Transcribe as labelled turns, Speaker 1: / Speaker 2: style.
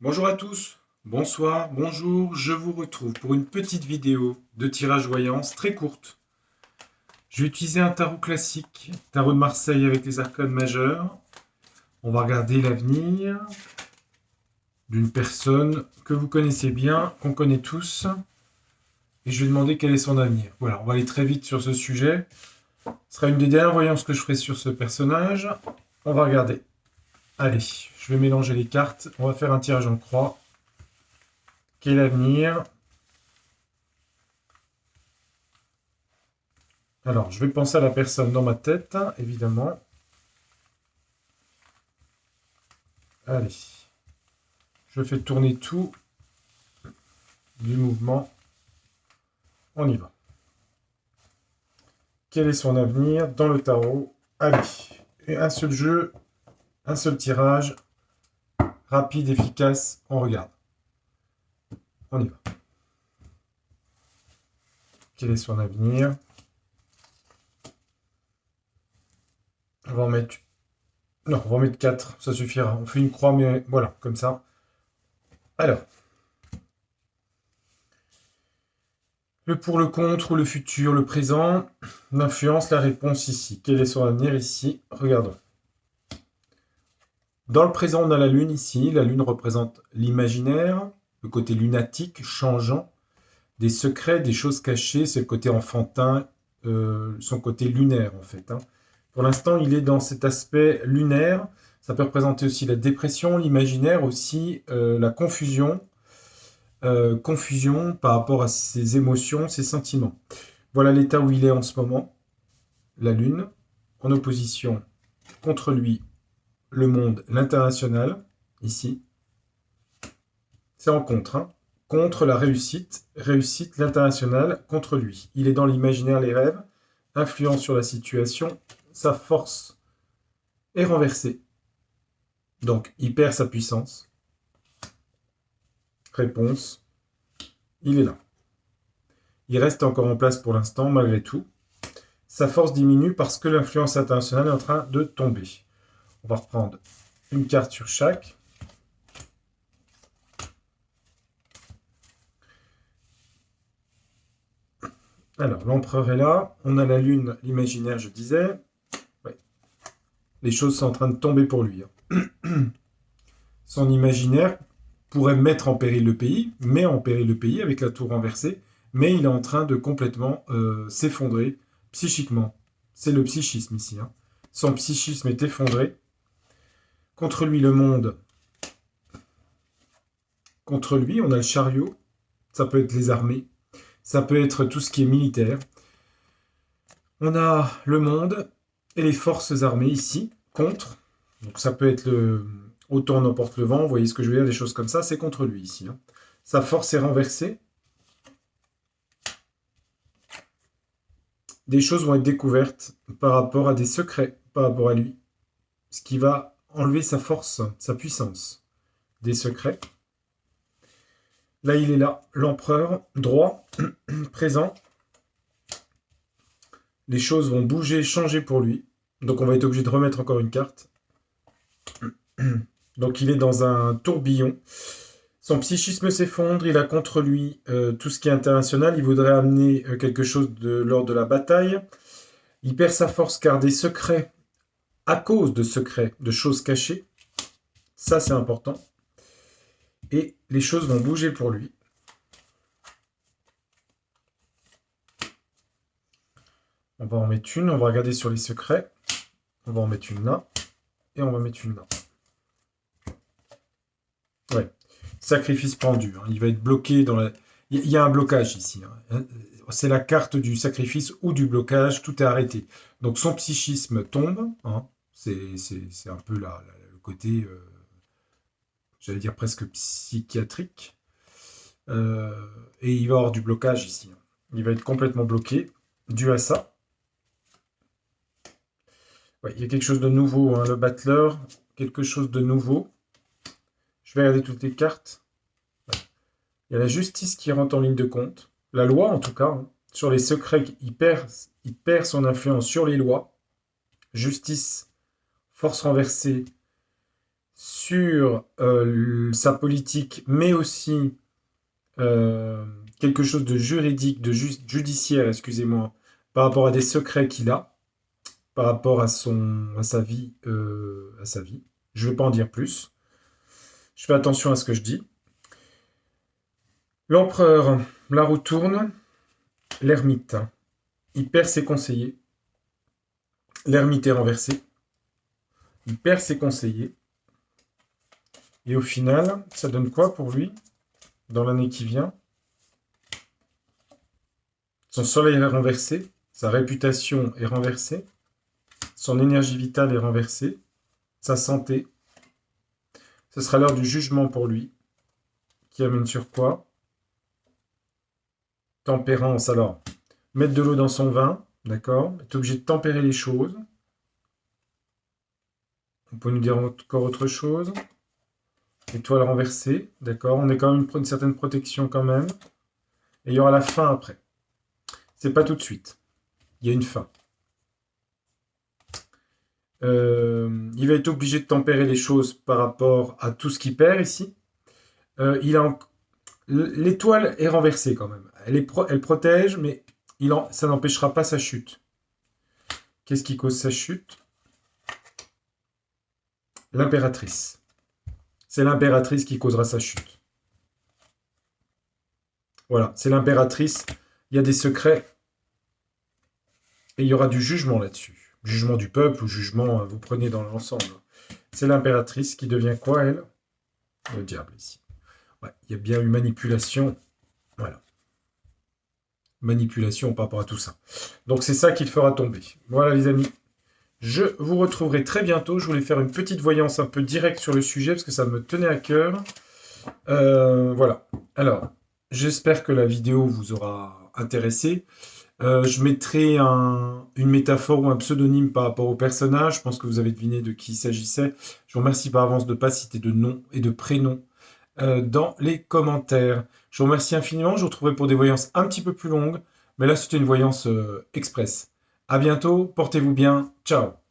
Speaker 1: Bonjour à tous, bonsoir, bonjour, je vous retrouve pour une petite vidéo de tirage voyance très courte. Je vais utiliser un tarot classique, tarot de Marseille avec les arcanes majeures. On va regarder l'avenir d'une personne que vous connaissez bien, qu'on connaît tous. Et je vais demander quel est son avenir. Voilà, on va aller très vite sur ce sujet. Ce sera une des dernières voyances que je ferai sur ce personnage. On va regarder. Allez, je vais mélanger les cartes. On va faire un tirage en croix. Quel avenir ? Alors, je vais penser à la personne dans ma tête, évidemment. Allez. Je fais tourner tout du mouvement. On y va. Quel est son avenir dans le tarot? Allez. Et un seul jeu, un seul tirage. Rapide, efficace. On regarde. On y va. Quel est son avenir? On va en mettre... Non, on va en mettre 4. Ça suffira. On fait une croix, mais voilà, comme ça. Alors. Le pour, le contre, ou le futur, le présent, l'influence, la réponse ici. Quel est son avenir ici? Regardons. Dans le présent, on a la Lune ici. La Lune représente l'imaginaire, le côté lunatique, changeant, des secrets, des choses cachées. C'est le côté enfantin, son côté lunaire en fait. Pour l'instant, il est dans cet aspect lunaire. Ça peut représenter aussi la dépression, l'imaginaire aussi, la confusion. Confusion par rapport à ses émotions, ses sentiments. Voilà l'état où il est en ce moment, la Lune, en opposition contre lui, le monde, l'international, ici. C'est en contre, contre la réussite, réussite, l'international, contre lui. Il est dans l'imaginaire, les rêves, influence sur la situation, sa force est renversée. Donc, il perd sa puissance. Réponse, il est là. Il reste encore en place pour l'instant, malgré tout. Sa force diminue parce que l'influence internationale est en train de tomber. On va reprendre une carte sur chaque. Alors, l'empereur est là. On a la lune, l'imaginaire, je disais. Ouais. Les choses sont en train de tomber pour lui. Son imaginaire pourrait mettre en péril le pays, met en péril le pays avec la tour renversée, mais il est en train de complètement s'effondrer psychiquement. C'est le psychisme ici. Son psychisme est effondré. Contre lui, le monde. Contre lui, on a le chariot. Ça peut être les armées. Ça peut être tout ce qui est militaire. On a le monde et les forces armées ici, contre. Donc ça peut être le autant n'emporte le vent, vous voyez ce que je veux dire, des choses comme ça, c'est contre lui ici. Sa force est renversée. Des choses vont être découvertes par rapport à des secrets, par rapport à lui. Ce qui va enlever sa force, sa puissance. Des secrets. Là, il est là, l'empereur, droit, présent. Les choses vont bouger, changer pour lui. Donc on va être obligé de remettre encore une carte. Donc il est dans un tourbillon. Son psychisme s'effondre, il a contre lui tout ce qui est international. Il voudrait amener quelque chose lors de la bataille. Il perd sa force car des secrets, à cause de secrets, de choses cachées. Ça, c'est important. Et les choses vont bouger pour lui. On va en mettre une, on va regarder sur les secrets. On va en mettre une là. Et on va mettre une là. Ouais. Sacrifice pendu. Il va être bloqué dans la... Il y a un blocage ici. C'est la carte du sacrifice ou du blocage. Tout est arrêté. Donc son psychisme tombe. C'est un peu le côté, j'allais dire presque psychiatrique. Et il va avoir du blocage ici. Il va être complètement bloqué dû à ça. Ouais, il y a quelque chose de nouveau. Le battleur, quelque chose de nouveau. Je vais regarder toutes les cartes. Ouais. Il y a la justice qui rentre en ligne de compte. La loi, en tout cas. Sur les secrets, il perd son influence sur les lois. Justice, force renversée sur sa politique, mais aussi quelque chose de juridique, judiciaire, excusez-moi, par rapport à des secrets qu'il a, par rapport à sa vie, Je ne vais pas en dire plus. Je fais attention à ce que je dis. L'empereur, la roue tourne. L'ermite, il perd ses conseillers. L'ermite est renversé. Il perd ses conseillers. Et au final, ça donne quoi pour lui dans l'année qui vient? Son soleil est renversé. Sa réputation est renversée. Son énergie vitale est renversée. Sa santé. Ce sera l'heure du jugement pour lui. Qui amène sur quoi? Tempérance. Alors, mettre de l'eau dans son vin. D'accord? Est obligé de tempérer les choses. On peut nous dire encore autre chose. Étoile renversée. D'accord? On est quand même une certaine protection quand même. Et il y aura la fin après. C'est pas tout de suite. Il y a une fin. Il va être obligé de tempérer les choses par rapport à tout ce qu'il perd ici. L'étoile est renversée quand même. Elle protège, mais ça n'empêchera pas sa chute. Qu'est-ce qui cause sa chute? L'impératrice. C'est l'impératrice qui causera sa chute. Voilà, c'est l'impératrice. Il y a des secrets. Et il y aura du jugement là-dessus. Jugement du peuple ou jugement, vous prenez dans l'ensemble. C'est l'impératrice qui devient quoi, elle? Le diable, ici. Ouais, il y a bien eu manipulation. Voilà. Manipulation par rapport à tout ça. Donc c'est ça qui le fera tomber. Voilà les amis. Je vous retrouverai très bientôt. Je voulais faire une petite voyance un peu directe sur le sujet parce que ça me tenait à cœur. Voilà. Alors, j'espère que la vidéo vous aura intéressé. Je mettrai une métaphore ou un pseudonyme par rapport au personnage. Je pense que vous avez deviné de qui il s'agissait. Je vous remercie par avance de ne pas citer de nom et de prénom dans les commentaires. Je vous remercie infiniment. Je vous retrouverai pour des voyances un petit peu plus longues. Mais là, c'était une voyance express. À bientôt. Portez-vous bien. Ciao.